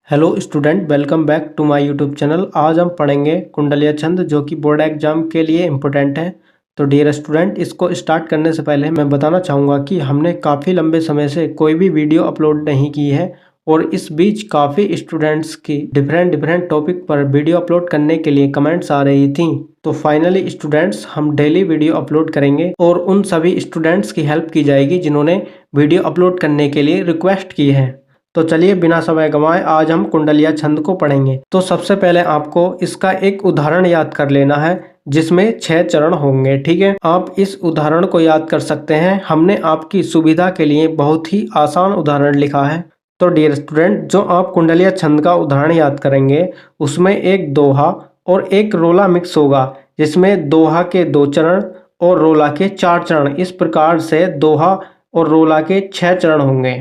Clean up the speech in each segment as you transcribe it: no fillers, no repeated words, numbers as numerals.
Hello student, welcome back to my YouTube channel. आज हम पढ़ेंगे कुंडलिया छंद जो कि बोर्ड एग्जाम के लिए इम्पोर्टेंट है। तो डियर स्टूडेंट, इसको स्टार्ट करने से पहले मैं बताना चाहूँगा कि हमने काफ़ी लंबे समय से कोई भी वीडियो अपलोड नहीं की है और इस बीच काफ़ी स्टूडेंट्स की डिफरेंट टॉपिक पर वीडियो अपलोड करने के लिए कमेंट्स आ रही थी। तो फाइनली स्टूडेंट्स, हम डेली वीडियो अपलोड करेंगे और उन सभी स्टूडेंट्स की हेल्प की जाएगी जिन्होंने वीडियो अपलोड करने के लिए रिक्वेस्ट की है। तो चलिए बिना समय गंवाए आज हम कुंडलिया छंद को पढ़ेंगे। तो सबसे पहले आपको इसका एक उदाहरण याद कर लेना है जिसमें 6 चरण होंगे। ठीक है, आप इस उदाहरण को याद कर सकते हैं। हमने आपकी सुविधा के लिए बहुत ही आसान उदाहरण लिखा है। तो डियर स्टूडेंट, जो आप कुंडलिया छंद का उदाहरण याद करेंगे उसमें एक दोहा और एक रोला मिक्स होगा, जिसमें दोहा के 2 चरण और रोला के 4 चरण। इस प्रकार से दोहा और रोला के 6 चरण होंगे।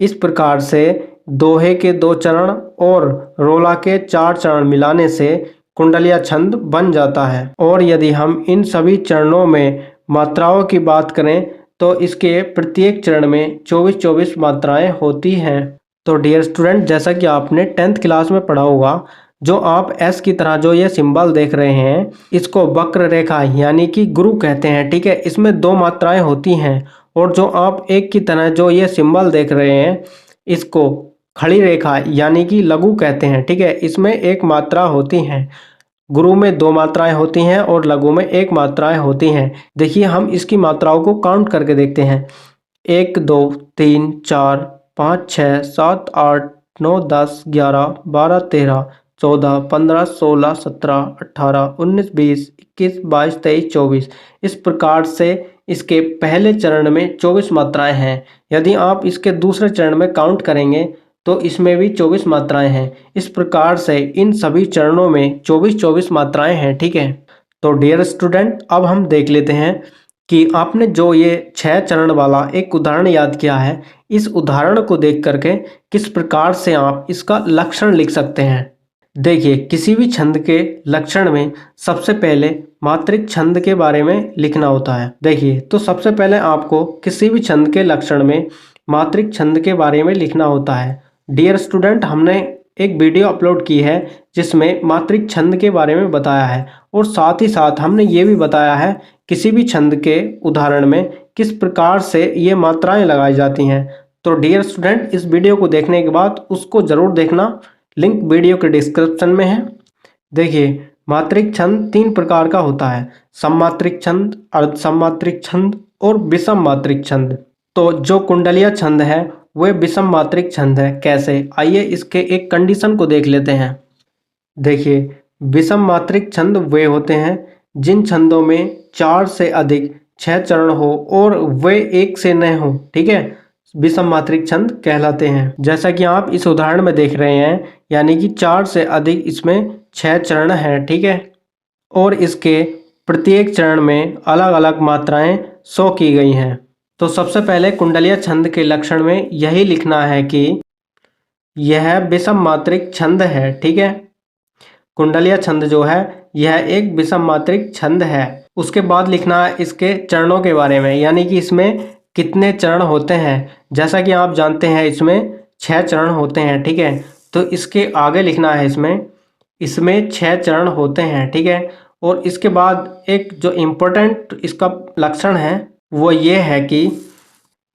इस प्रकार से दोहे के 2 चरण और रोला के 4 चरण मिलाने से कुंडलिया छंद बन जाता है। और यदि हम इन सभी चरणों में मात्राओं की बात करें तो इसके प्रत्येक चरण में 24-24 मात्राएं होती हैं। तो डियर स्टूडेंट, जैसा कि आपने 10th क्लास में पढ़ा होगा, जो आप एस की तरह जो ये सिंबल देख रहे हैं इसको वक्र रेखा यानी कि गुरु कहते हैं। ठीक है, इसमें 2 मात्राएं होती हैं। और जो आप एक की तरह जो ये सिंबल देख रहे हैं इसको खड़ी रेखा यानी कि लघु कहते हैं। ठीक है, इसमें 1 मात्रा होती है। गुरु में 2 मात्राएं होती हैं और लघु में 1 मात्राएं होती हैं। देखिए, हम इसकी मात्राओं को काउंट करके देखते हैं। 1 2 3 4 5 6 7 8 9 10 11 12 13 14 15 16 17 18 19 20 21 22 23 24। इस प्रकार से इसके पहले चरण में 24 मात्राएं हैं। यदि आप इसके दूसरे चरण में काउंट करेंगे तो इसमें भी 24 मात्राएं हैं। इस प्रकार से इन सभी चरणों में 24-24 मात्राएं हैं। ठीक है, तो डियर स्टूडेंट, अब हम देख लेते हैं कि आपने जो ये 6 चरण वाला एक उदाहरण याद किया है, इस उदाहरण को देख करके किस प्रकार से आप इसका लक्षण लिख सकते हैं। देखिए, किसी भी छंद के लक्षण में सबसे पहले मात्रिक छंद के बारे में लिखना होता है। देखिए, तो सबसे पहले आपको किसी भी छंद के लक्षण में मात्रिक छंद के बारे में लिखना होता है। डियर स्टूडेंट, हमने एक वीडियो अपलोड की है जिसमें मात्रिक छंद के बारे में बताया है और साथ ही साथ हमने ये भी बताया है किसी भी छंद के उदाहरण में किस प्रकार से ये मात्राएं लगाई जाती हैं। तो डियर स्टूडेंट, इस वीडियो को देखने के बाद उसको ज़रूर देखना, लिंक वीडियो के डिस्क्रिप्शन में है। देखिए, मात्रिक छंद 3 प्रकार का होता है: सममात्रिक छंद, अर्ध सममात्रिक छंद और विषम मात्रिक छंद। तो जो कुंडलिया छंद है वह विषम मात्रिक छंद है। कैसे? आइए इसके एक कंडीशन को देख लेते हैं। देखिए, विषम मात्रिक छंद वे होते हैं जिन छंदों में 4 से अधिक 6 चरण हो और वे 1 से न हो। ठीक है, विषम मात्रिक छंद कहलाते हैं। जैसा कि आप इस उदाहरण में देख रहे हैं, यानी कि 4 से अधिक इसमें 6 चरण हैं। ठीक है, और इसके प्रत्येक चरण में अलग अलग मात्राएं शो की गई हैं। तो सबसे पहले कुंडलिया छंद के लक्षण में यही लिखना है कि यह विषम मात्रिक छंद है। ठीक है, कुंडलिया छंद जो है यह एक विषम मात्रिक छंद है। उसके बाद लिखना है इसके चरणों के बारे में, यानी कि इसमें कितने चरण होते हैं। जैसा कि आप जानते हैं इसमें 6 चरण होते हैं। ठीक है, तो इसके आगे लिखना है इसमें 6 चरण होते हैं। ठीक है, और इसके बाद एक जो इम्पोर्टेंट इसका लक्षण है वो ये है कि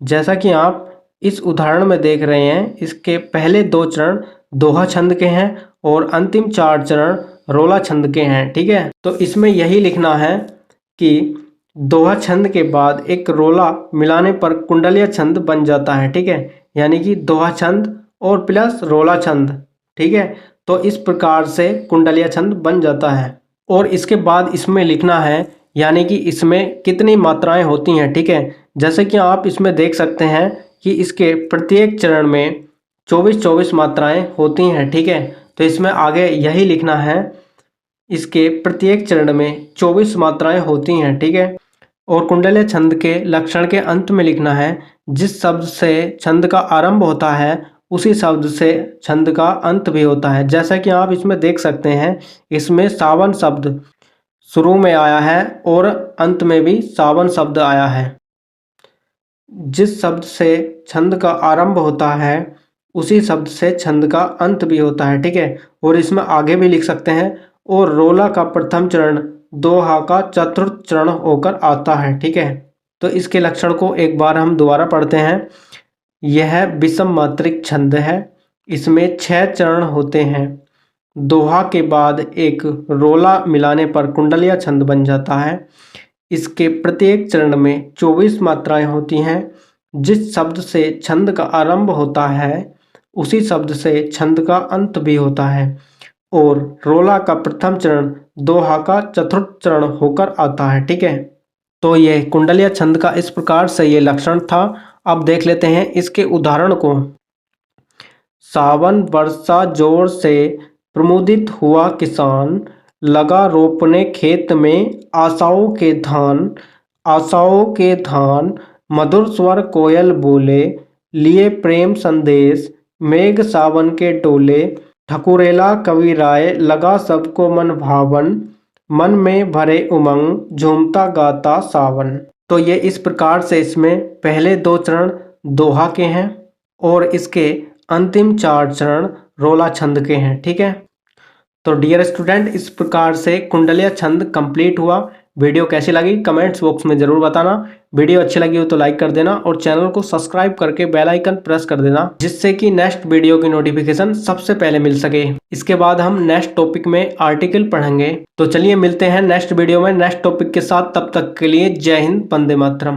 जैसा कि आप इस उदाहरण में देख रहे हैं, इसके पहले 2 चरण दोहा छंद के हैं और अंतिम 4 चरण रोला छंद के हैं। ठीक है, तो इसमें यही लिखना है कि दोहा छंद के बाद एक रोला मिलाने पर कुंडलिया छंद बन जाता है। ठीक है, यानी कि दोहा छंद और प्लस रोला छंद। ठीक है, तो इस प्रकार से कुंडलिया छंद बन जाता है। और इसके बाद इसमें लिखना है यानी कि इसमें कितनी मात्राएं होती हैं। ठीक है, जैसे कि आप इसमें देख सकते हैं कि इसके प्रत्येक चरण में 24-24 मात्राएं होती हैं। ठीक है, तो इसमें आगे यही लिखना है, इसके प्रत्येक चरण में 24 मात्राएं होती हैं। ठीक है, और कुंडलिया छंद के लक्षण के अंत में लिखना है जिस शब्द से छंद का आरंभ होता है उसी शब्द से छंद का अंत भी होता है। जैसा कि आप इसमें देख सकते हैं, इसमें सावन शब्द शुरू में आया है और अंत में भी सावन शब्द आया है। जिस शब्द से छंद का आरंभ होता है उसी शब्द से छंद का अंत भी होता है, ठीक है। और इसमें आगे भी लिख सकते हैं, और रोला का प्रथम चरण दोहा का चतुर्थ चरण होकर आता है, ठीक है। तो इसके लक्षण को एक बार हम दोबारा पढ़ते हैं। यह विषम मात्रिक छंद है, इसमें 6 चरण होते हैं। दोहा के बाद एक रोला मिलाने पर कुंडलिया छंद बन जाता है। इसके प्रत्येक चरण में 24 मात्राएं होती हैं। जिस शब्द से छंद का आरंभ होता है उसी शब्द से छंद का अंत भी होता है, और रोला का प्रथम चरण दोहा का चतुर्थ चरण होकर आता है, ठीक है। तो ये कुंडलिया छंद का इस प्रकार से ये लक्षण था। अब देख लेते हैं इसके उदाहरण को। सावन वर्षा जोर से प्रमुदित हुआ किसान, लगा रोपने खेत में आशाओं के धान। आशाओं के धान मधुर स्वर कोयल बोले, लिए प्रेम संदेश मेघ सावन के डोले। ठकुरेला कवि राय लगा सबको मन भावन, मन में भरे उमंग झूमता गाता सावन। तो ये इस प्रकार से इसमें पहले 2 चरण दोहा के हैं और इसके अंतिम 4 चरण रोला छंद के हैं, ठीक है। तो डियर स्टूडेंट, इस प्रकार से कुंडलिया छंद कंप्लीट हुआ। वीडियो कैसी लगी कमेंट्स बॉक्स में ज़रूर बताना। वीडियो अच्छी लगी हो तो लाइक कर देना और चैनल को सब्सक्राइब करके बेल आइकन प्रेस कर देना, जिससे कि नेक्स्ट वीडियो की नोटिफिकेशन सबसे पहले मिल सके। इसके बाद हम नेक्स्ट टॉपिक में आर्टिकल पढ़ेंगे। तो चलिए मिलते हैं नेक्स्ट वीडियो में नेक्स्ट टॉपिक के साथ। तब तक के लिए जय हिंद, वंदे मातरम।